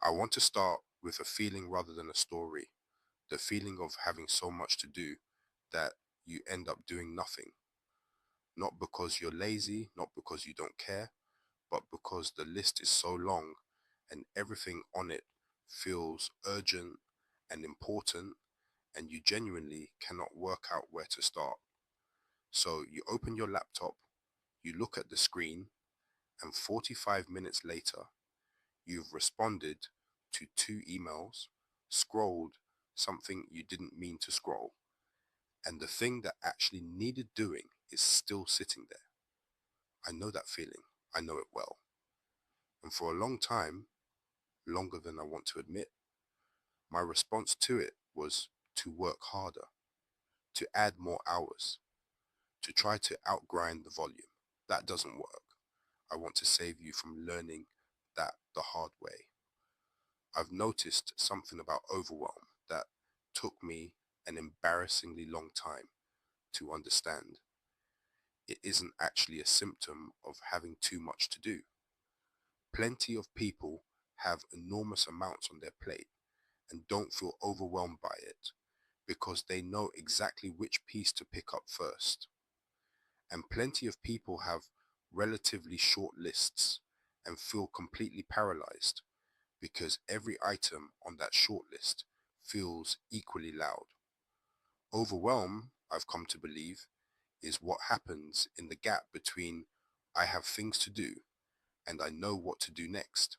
I want to start with a feeling rather than a story. The feeling of having so much to do that you end up doing nothing. Not because you're lazy, not because you don't care, but because the list is so long and everything on it feels urgent and important, and you genuinely cannot work out where to start. So you open your laptop, you look at the screen, and 45 minutes later, you've responded to two emails, scrolled something you didn't mean to scroll, and the thing that actually needed doing is still sitting there. I know that feeling. I know it well. And for a long time, longer than I want to admit, my response to it was to work harder, to add more hours, to try to outgrind the volume. That doesn't work. I want to save you from learning that the hard way. I've noticed something about overwhelm that took me an embarrassingly long time to understand. It isn't actually a symptom of having too much to do. Plenty of people have enormous amounts on their plate and don't feel overwhelmed by it because they know exactly which piece to pick up first. And plenty of people have relatively short lists and feel completely paralyzed because every item on that short list feels equally loud. Overwhelm, I've come to believe, is what happens in the gap between I have things to do and I know what to do next.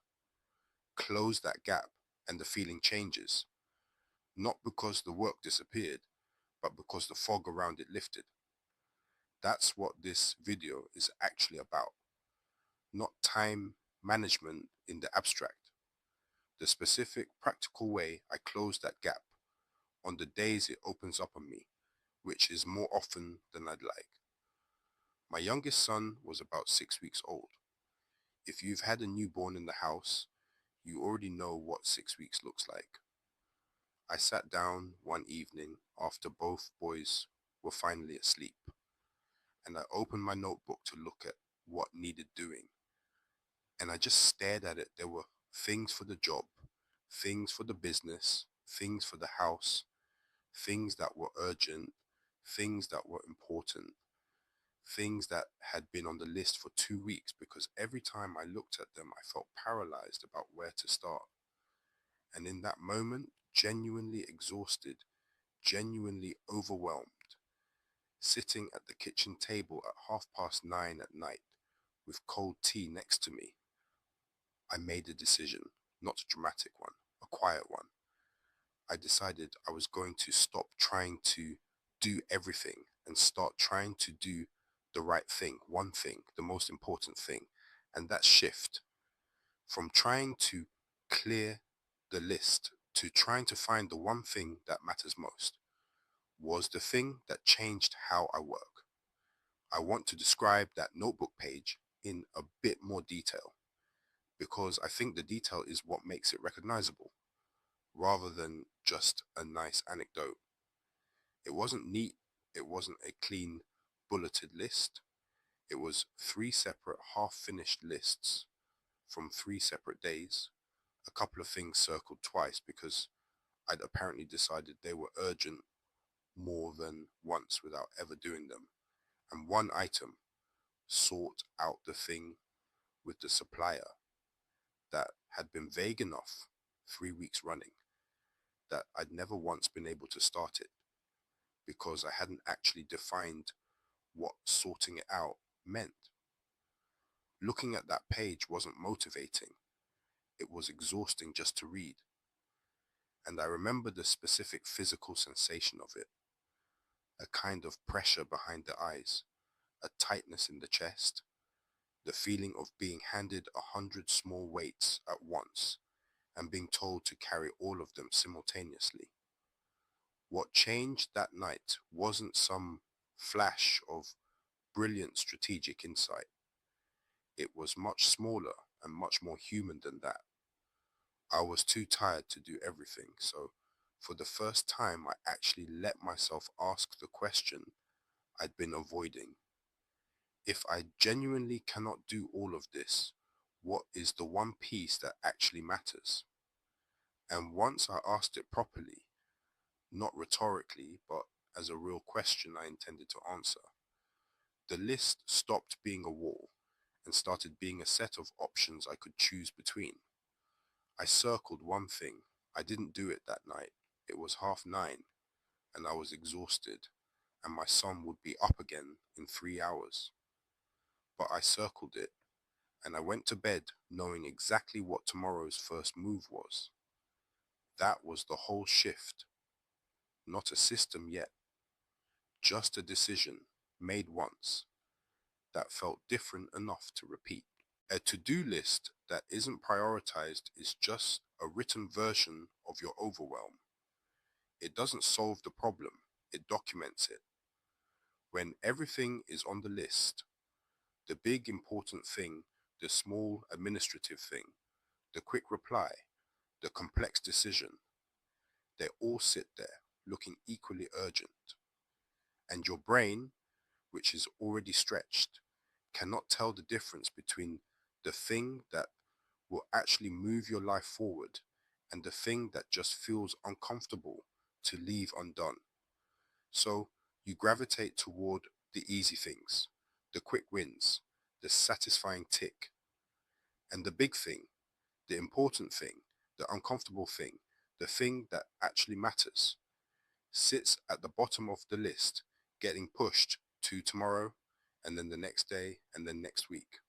Close that gap and the feeling changes, not because the work disappeared, but because the fog around it lifted. That's what this video is actually about, not time management in the abstract, the specific practical way I close that gap on the days it opens up on me, which is more often than I'd like. My youngest son was about 6 weeks old. If you've had a newborn in the house, you already know what 6 weeks looks like. I sat down one evening after both boys were finally asleep, and I opened my notebook to look at what needed doing. And I just stared at it. There were things for the job, things for the business, things for the house, things that were urgent, things that were important, things that had been on the list for 2 weeks because every time I looked at them, I felt paralyzed about where to start. And in that moment, genuinely exhausted, genuinely overwhelmed, sitting at the kitchen table at 9:30 at night with cold tea next to me, I made a decision, not a dramatic one, a quiet one. I decided I was going to stop trying to do everything and start trying to do the right thing, one thing, the most important thing. And that shift from trying to clear the list to trying to find the one thing that matters most was the thing that changed how I work. I want to describe that notebook page in a bit more detail because I think the detail is what makes it recognizable rather than just a nice anecdote. It wasn't neat, it wasn't a clean bulleted list. It was three separate half-finished lists from three separate days, a couple of things circled twice because I'd apparently decided they were urgent more than once without ever doing them, and one item, sort out the thing with the supplier, that had been vague enough 3 weeks running that I'd never once been able to start it because I hadn't actually defined what sorting it out meant. Looking at that page wasn't motivating, it was exhausting just to read. And I remember the specific physical sensation of it, a kind of pressure behind the eyes, a tightness in the chest, the feeling of being handed 100 small weights at once and being told to carry all of them simultaneously. What changed that night wasn't some flash of brilliant strategic insight. It was much smaller and much more human than that. I was too tired to do everything, so for the first time I actually let myself ask the question I'd been avoiding. If I genuinely cannot do all of this, what is the one piece that actually matters? And once I asked it properly, not rhetorically, but as a real question I intended to answer, the list stopped being a wall and started being a set of options I could choose between. I circled one thing. I didn't do it that night. It was 9:30 and I was exhausted, and my son would be up again in 3 hours. But I circled it, and I went to bed knowing exactly what tomorrow's first move was. That was the whole shift. Not a system yet, just a decision made once that felt different enough to repeat. A to-do list that isn't prioritized is just a written version of your overwhelm. It doesn't solve the problem, it documents it. When everything is on the list, the big important thing, the small administrative thing, the quick reply, the complex decision, they all sit there looking equally urgent. And your brain, which is already stretched, cannot tell the difference between the thing that will actually move your life forward and the thing that just feels uncomfortable to leave undone. So you gravitate toward the easy things, the quick wins, the satisfying tick, and the big thing, the important thing, the uncomfortable thing, the thing that actually matters, sits at the bottom of the list, getting pushed to tomorrow, and then the next day, and then next week.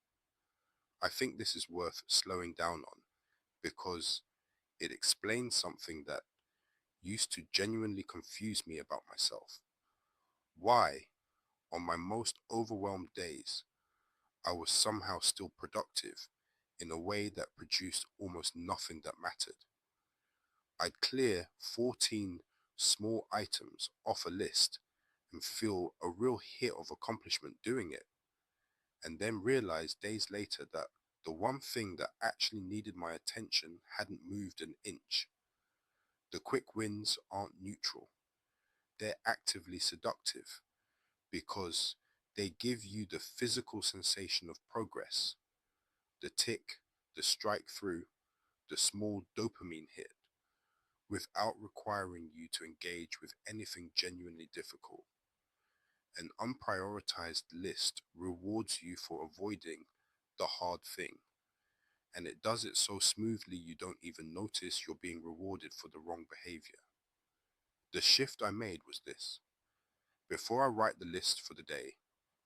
I think this is worth slowing down on because it explains something that used to genuinely confuse me about myself. Why, on my most overwhelmed days, I was somehow still productive in a way that produced almost nothing that mattered. I'd clear 14 small items off a list and feel a real hit of accomplishment doing it, and then realize days later that the one thing that actually needed my attention hadn't moved an inch. The quick wins aren't neutral, they're actively seductive because they give you the physical sensation of progress, the tick, the strike through, the small dopamine hit, without requiring you to engage with anything genuinely difficult. An unprioritized list rewards you for avoiding the hard thing, and it does it so smoothly you don't even notice you're being rewarded for the wrong behavior. The shift I made was this. Before I write the list for the day,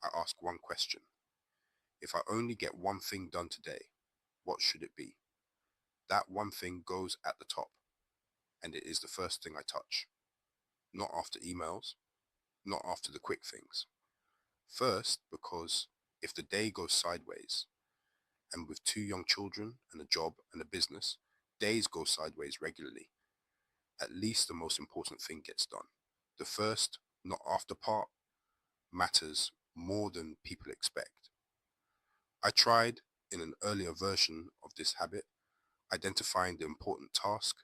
I ask one question. If I only get one thing done today, what should it be? That one thing goes at the top, and it is the first thing I touch. Not after emails, not after the quick things. First, because if the day goes sideways, and with 2 young children and a job and a business, days go sideways regularly, at least the most important thing gets done. The first, not after part, matters more than people expect. I tried, in an earlier version of this habit, identifying the important task,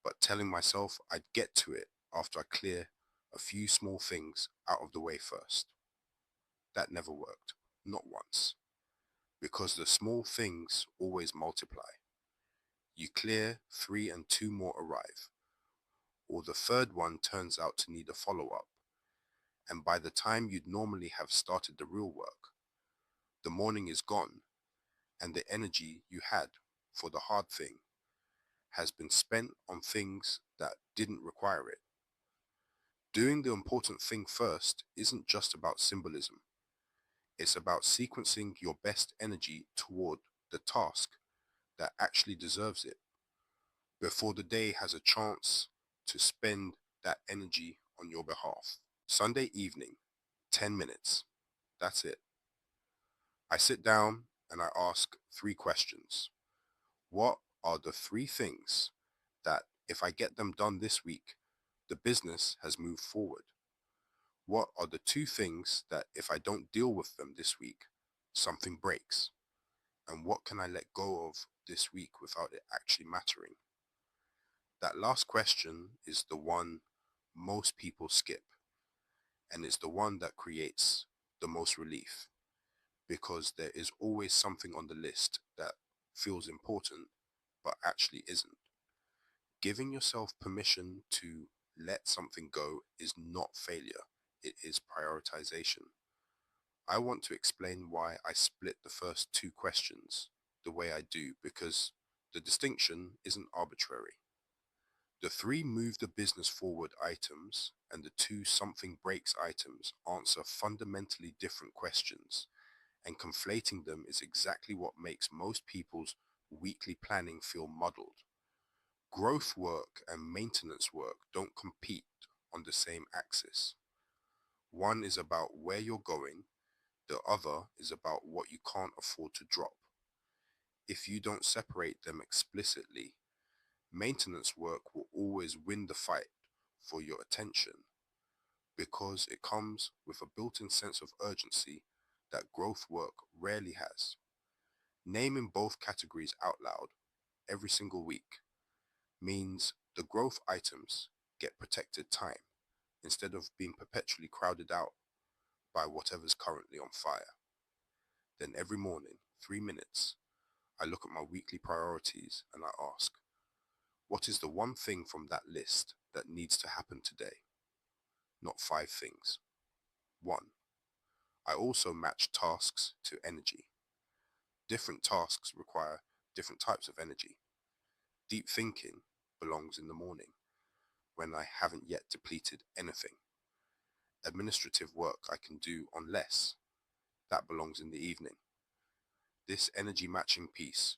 but telling myself I'd get to it after I clear a few small things out of the way first. That never worked, not once, because the small things always multiply. You clear 3 and 2 more arrive, or the third one turns out to need a follow-up, and by the time you'd normally have started the real work, the morning is gone, and the energy you had for the hard thing has been spent on things that didn't require it. Doing the important thing first isn't just about symbolism. It's about sequencing your best energy toward the task that actually deserves it before the day has a chance to spend that energy on your behalf. Sunday evening, 10 minutes. That's it. I sit down and I ask 3 questions. What are the 3 things that, if I get them done this week, the business has moved forward? What are the 2 things that, if I don't deal with them this week, something breaks? And what can I let go of this week without it actually mattering? That last question is the one most people skip, and it's the one that creates the most relief, because there is always something on the list that feels important but actually isn't. Giving yourself permission to let something go is not failure, it is prioritization. I want to explain why I split the first two questions the way I do, because the distinction isn't arbitrary. The three move the business forward items and the two something breaks items answer fundamentally different questions, and conflating them is exactly what makes most people's weekly planning feel muddled. Growth work and maintenance work don't compete on the same axis. One is about where you're going, the other is about what you can't afford to drop. If you don't separate them explicitly, maintenance work will always win the fight for your attention because it comes with a built-in sense of urgency that growth work rarely has. Naming both categories out loud every single week means the growth items get protected time instead of being perpetually crowded out by whatever's currently on fire. Then every morning, 3 minutes, I look at my weekly priorities and I ask, what is the one thing from that list that needs to happen today? Not five things. One. I also match tasks to energy. Different tasks require different types of energy. Deep thinking belongs in the morning when I haven't yet depleted anything. Administrative work I can do on less, that belongs in the evening. This energy matching piece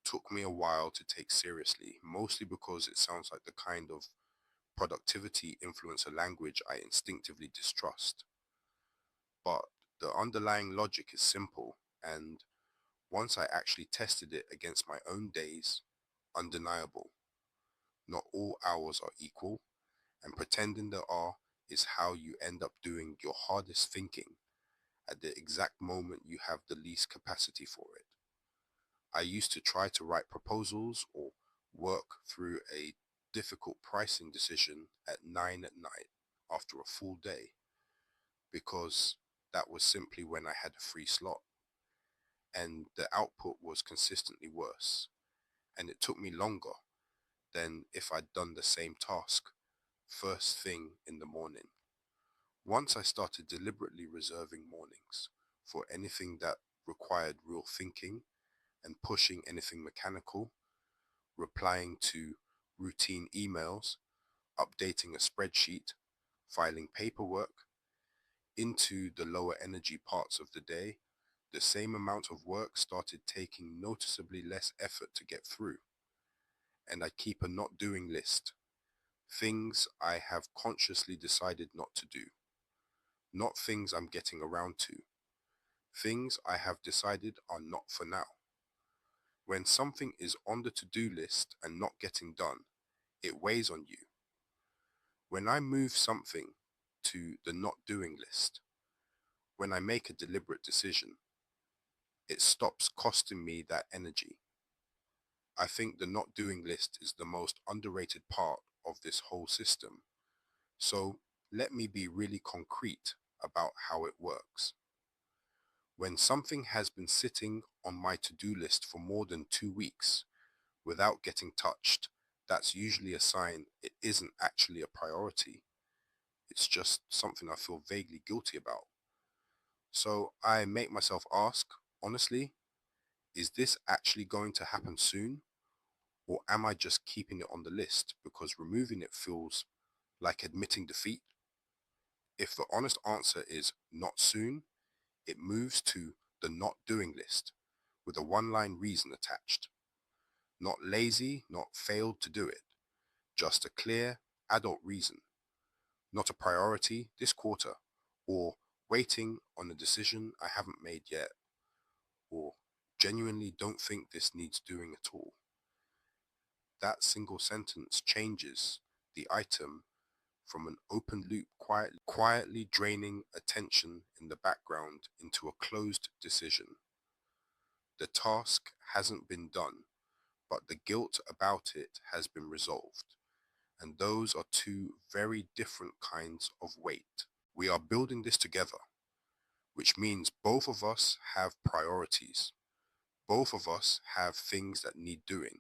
took me a while to take seriously, mostly because it sounds like the kind of productivity influencer language I instinctively distrust. But the underlying logic is simple, and once I actually tested it against my own days, undeniable. Not all hours are equal, and pretending there are is how you end up doing your hardest thinking at the exact moment you have the least capacity for it. I used to try to write proposals or work through a difficult pricing decision at 9 at night after a full day, because that was simply when I had a free slot, and the output was consistently worse, and it took me longer than if I'd done the same task first thing in the morning. Once I started deliberately reserving mornings for anything that required real thinking and pushing anything mechanical, replying to routine emails, updating a spreadsheet, filing paperwork, into the lower energy parts of the day, the same amount of work started taking noticeably less effort to get through. And I keep a not doing list. Things I have consciously decided not to do. Not things I'm getting around to. Things I have decided are not for now. When something is on the to-do list and not getting done, it weighs on you. When I move something to the not doing list, when I make a deliberate decision, it stops costing me that energy. I think the not doing list is the most underrated part of this whole system. So let me be really concrete about how it works. When something has been sitting on my to-do list for more than 2 weeks without getting touched, that's usually a sign it isn't actually a priority. It's just something I feel vaguely guilty about. So I make myself ask, honestly, is this actually going to happen soon? Or am I just keeping it on the list because removing it feels like admitting defeat? If the honest answer is not soon, it moves to the not doing list with a one-line reason attached. Not lazy, not failed to do it, just a clear adult reason. Not a priority this quarter, or waiting on a decision I haven't made yet, or genuinely don't think this needs doing at all. That single sentence changes the item from an open loop quietly draining attention in the background into a closed decision. The task hasn't been done, but the guilt about it has been resolved. And those are two very different kinds of weight. We are building this together, which means both of us have priorities. Both of us have things that need doing.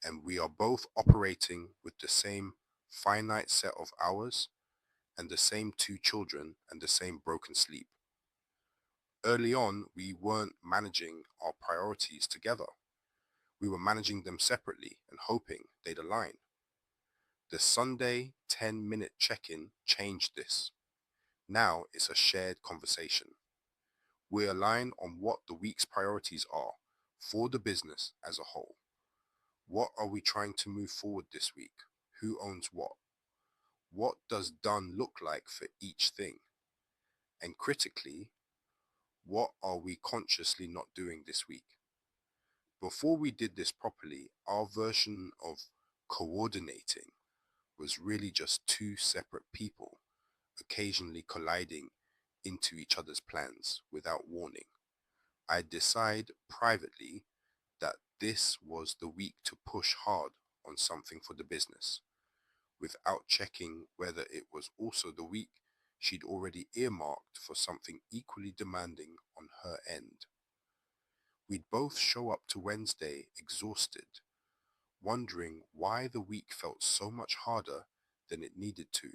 and we are both operating with the same finite set of hours and the same two children and the same broken sleep. Early on, we weren't managing our priorities together. We were managing them separately and hoping they'd align. The Sunday 10-minute check-in changed this. Now it's a shared conversation. We align on what the week's priorities are for the business as a whole. What are we trying to move forward this week? Who owns what? What does done look like for each thing? And critically, what are we consciously not doing this week? Before we did this properly, our version of coordinating was really just two separate people occasionally colliding into each other's plans without warning. I decide privately that this was the week to push hard on something for the business, without checking whether it was also the week she'd already earmarked for something equally demanding on her end. We'd both show up to Wednesday exhausted, wondering why the week felt so much harder than it needed to.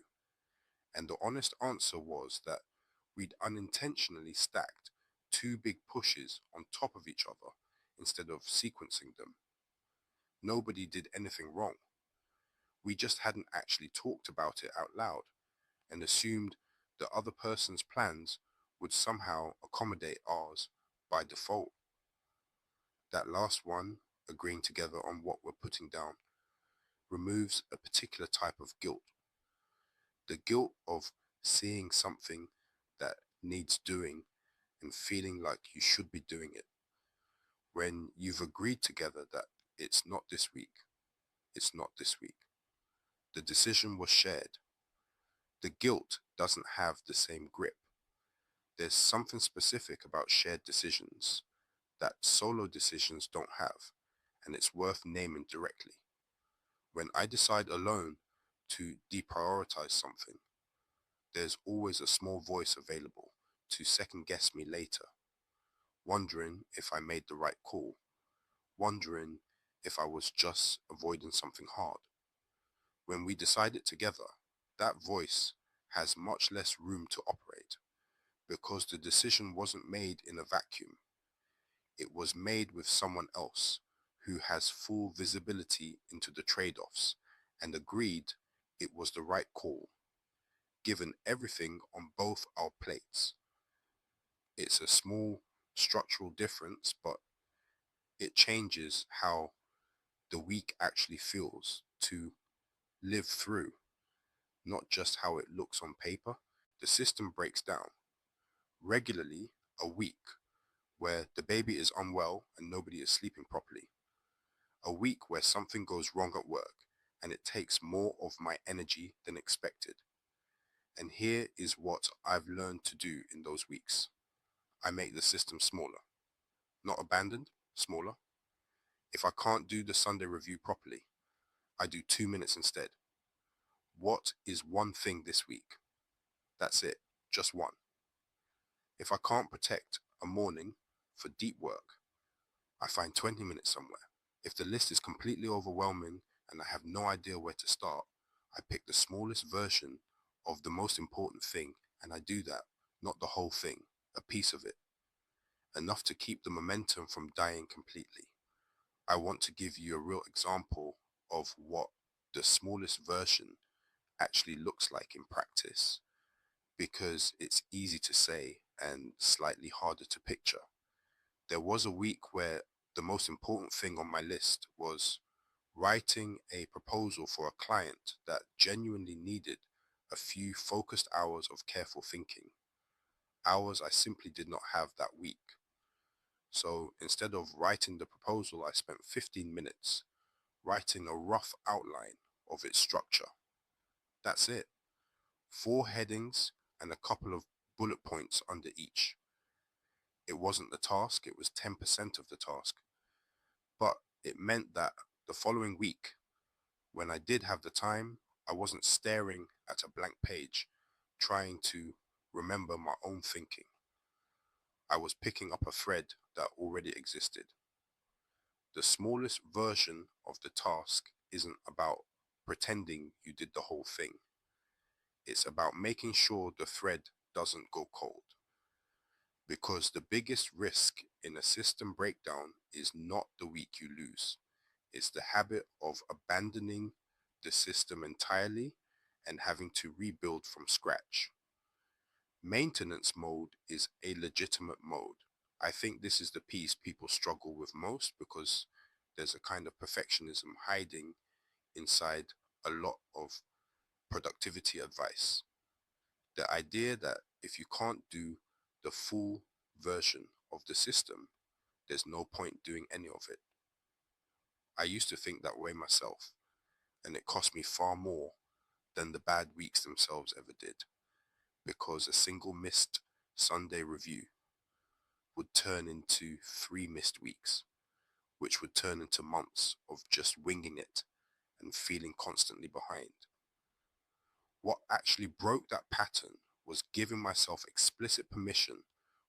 And the honest answer was that we'd unintentionally stacked two big pushes on top of each other instead of sequencing them. Nobody did anything wrong. We just hadn't actually talked about it out loud and assumed the other person's plans would somehow accommodate ours by default. That last one, agreeing together on what we're putting down, removes a particular type of guilt. The guilt of seeing something that needs doing and feeling like you should be doing it. When you've agreed together that it's not this week, it's not this week. The decision was shared. The guilt doesn't have the same grip. There's something specific about shared decisions that solo decisions don't have, and it's worth naming directly. When I decide alone to deprioritize something, there's always a small voice available to second guess me later, wondering if I made the right call, wondering if I was just avoiding something hard. When we decide it together, that voice has much less room to operate because the decision wasn't made in a vacuum. It was made with someone else who has full visibility into the trade-offs and agreed it was the right call, given everything on both our plates. It's a small structural difference, but it changes how the week actually feels to live through, not just how it looks on paper. The system breaks down regularly a week where the baby is unwell and nobody is sleeping properly. A week where something goes wrong at work and it takes more of my energy than expected. And here is what I've learned to do in those weeks. I make the system smaller. Not abandoned, smaller. If I can't do the Sunday review properly, I do 2 minutes instead. What is one thing this week? That's it, just one. If I can't protect a morning for deep work, I find 20 minutes somewhere. If the list is completely overwhelming and I have no idea where to start, I pick the smallest version of the most important thing and I do that, not the whole thing, a piece of it, enough to keep the momentum from dying completely. I want to give you a real example of what the smallest version actually looks like in practice, because it's easy to say and slightly harder to picture. There was a week where the most important thing on my list was writing a proposal for a client that genuinely needed a few focused hours of careful thinking, hours I simply did not have that week. So instead of writing the proposal, I spent 15 minutes writing a rough outline of its structure. That's it. 4 headings and a couple of bullet points under each. It wasn't the task, it was 10% of the task. But it meant that the following week, when I did have the time, I wasn't staring at a blank page, trying to remember my own thinking. I was picking up a thread that already existed. The smallest version of the task isn't about pretending you did the whole thing. It's about making sure the thread doesn't go cold. Because the biggest risk in a system breakdown is not the week you lose. It's the habit of abandoning the system entirely and having to rebuild from scratch. Maintenance mode is a legitimate mode. I think this is the piece people struggle with most because there's a kind of perfectionism hiding inside a lot of productivity advice. The idea that if you can't do the full version of the system, there's no point doing any of it. I used to think that way myself, and it cost me far more than the bad weeks themselves ever did, because a single missed Sunday review would turn into 3 missed weeks, which would turn into months of just winging it and feeling constantly behind. What actually broke that pattern was giving myself explicit permission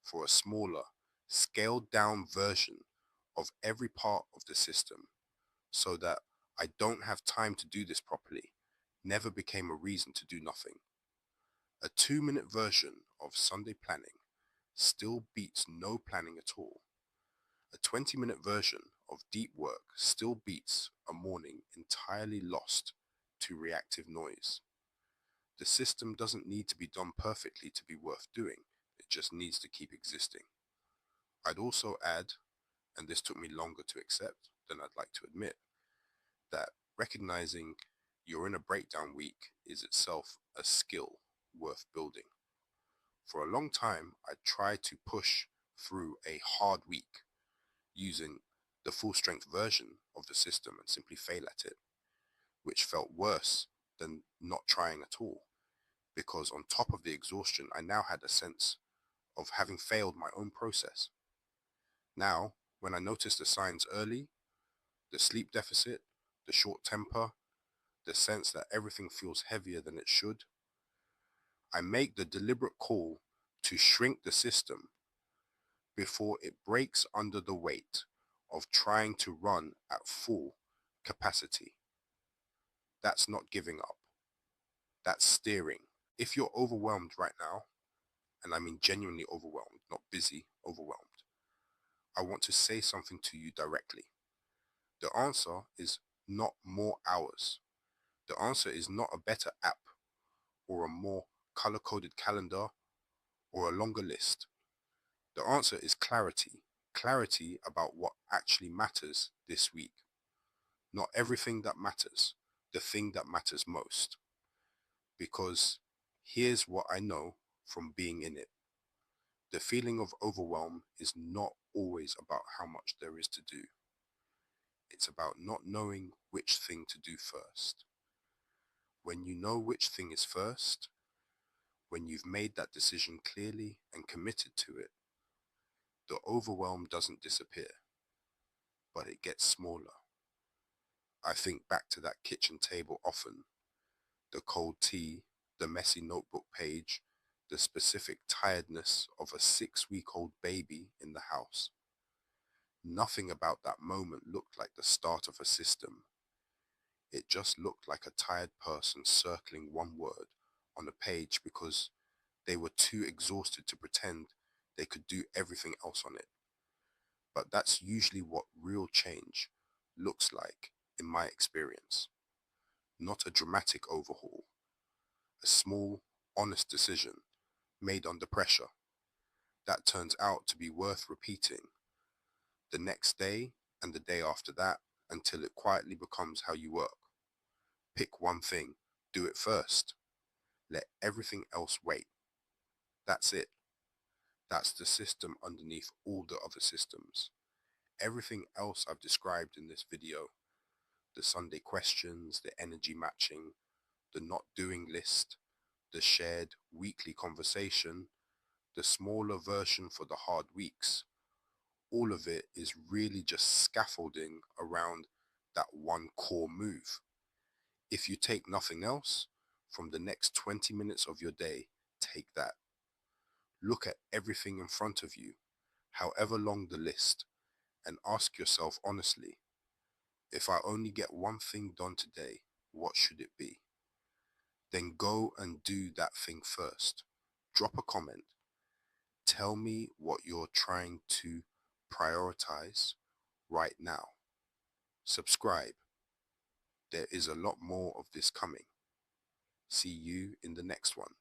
for a smaller, scaled down version of every part of the system, so that I don't have time to do this properly never became a reason to do nothing. A 2-minute version of Sunday planning still beats no planning at all. A 20-minute version of deep work still beats a morning entirely lost to reactive noise. The system doesn't need to be done perfectly to be worth doing. It just needs to keep existing. I'd also add, and this took me longer to accept than I'd like to admit, that recognizing you're in a breakdown week is itself a skill worth building. For a long time, I tried to push through a hard week using the full strength version of the system and simply fail at it, which felt worse than not trying at all, because on top of the exhaustion, I now had a sense of having failed my own process. Now, when I notice the signs early, the sleep deficit, the short temper, the sense that everything feels heavier than it should, I make the deliberate call to shrink the system before it breaks under the weight of trying to run at full capacity. That's not giving up. That's steering. If you're overwhelmed right now, and I mean genuinely overwhelmed, not busy, overwhelmed, I want to say something to you directly. The answer is not more hours. The answer is not a better app or a more color-coded calendar or a longer list. The answer is clarity. Clarity about what actually matters this week. Not everything that matters, the thing that matters most. Because here's what I know from being in it. The feeling of overwhelm is not always about how much there is to do. It's about not knowing which thing to do first. When you know which thing is first, when you've made that decision clearly and committed to it, the overwhelm doesn't disappear, but it gets smaller. I think back to that kitchen table often, the cold tea, the messy notebook page, the specific tiredness of a 6-week-old baby in the house. Nothing about that moment looked like the start of a system. It just looked like a tired person circling one word on a page because they were too exhausted to pretend they could do everything else on it. But that's usually what real change looks like in my experience. Not a dramatic overhaul, a small, honest decision made under pressure that turns out to be worth repeating the next day and the day after that until it quietly becomes how you work. Pick one thing, do it first. Let everything else wait. That's it. That's the system underneath all the other systems. Everything else I've described in this video, the Sunday questions, the energy matching, the not doing list, the shared weekly conversation, the smaller version for the hard weeks, all of it is really just scaffolding around that one core move. If you take nothing else from the next 20 minutes of your day, take that. Look at everything in front of you, however long the list, and ask yourself honestly, if I only get one thing done today, what should it be? Then go and do that thing first. Drop a comment. Tell me what you're trying to prioritize right now. Subscribe. There is a lot more of this coming. See you in the next one.